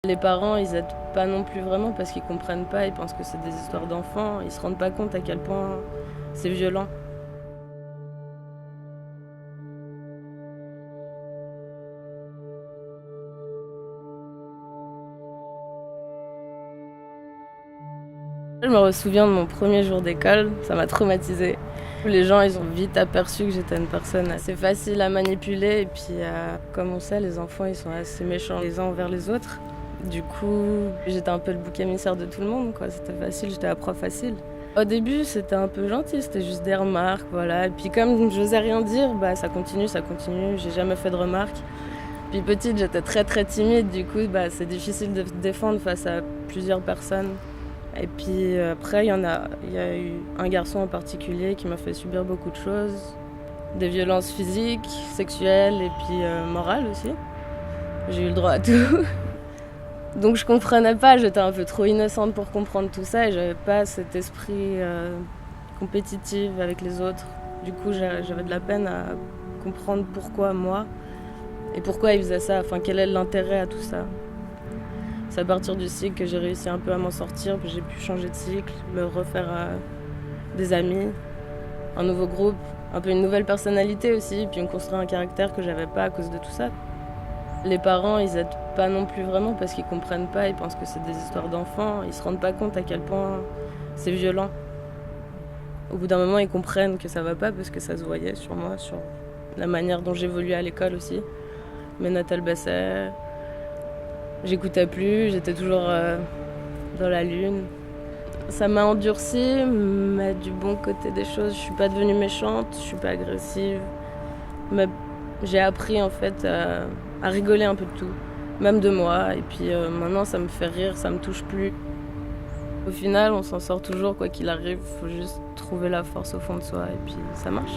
Les parents, ils aident pas non plus vraiment parce qu'ils comprennent pas, ils pensent que c'est des histoires d'enfants, ils se rendent pas compte à quel point c'est violent. Je me souviens de mon premier jour d'école, ça m'a traumatisée. Les gens, ils ont vite aperçu que j'étais une personne assez facile à manipuler et puis comme on sait, les enfants, ils sont assez méchants les uns envers les autres. Du coup, j'étais un peu le bouc émissaire de tout le monde, quoi. C'était facile, j'étais la prof facile. Au début, c'était un peu gentil, c'était juste des remarques, voilà. Et puis comme j'osais rien dire, bah ça continue. J'ai jamais fait de remarques. Puis petite, j'étais très timide, du coup, bah c'est difficile de se défendre face à plusieurs personnes. Et puis après, il y a eu un garçon en particulier qui m'a fait subir beaucoup de choses. Des violences physiques, sexuelles et puis morales aussi. J'ai eu le droit à tout. Donc je comprenais pas, j'étais un peu trop innocente pour comprendre tout ça et j'avais pas cet esprit compétitif avec les autres. Du coup, j'avais de la peine à comprendre pourquoi moi et pourquoi ils faisaient ça, enfin quel est l'intérêt à tout ça. C'est à partir du cycle que j'ai réussi un peu à m'en sortir, puis j'ai pu changer de cycle, me refaire des amis, un nouveau groupe, un peu une nouvelle personnalité aussi, puis me construire un caractère que j'avais pas à cause de tout ça. Les parents, ils aident pas non plus vraiment parce qu'ils comprennent pas, ils pensent que c'est des histoires d'enfants, ils se rendent pas compte à quel point c'est violent. Au bout d'un moment, ils comprennent que ça va pas parce que ça se voyait sur moi, sur la manière dont j'évoluais à l'école aussi. Mes notes elles baissaient, j'écoutais plus, j'étais toujours dans la lune. Ça m'a endurcie, mais du bon côté des choses, je suis pas devenue méchante, je suis pas agressive. Mais j'ai appris en fait à rigoler un peu de tout, même de moi. Et puis maintenant ça me fait rire, ça me touche plus. Au final, on s'en sort toujours quoi qu'il arrive, faut juste trouver la force au fond de soi et puis ça marche.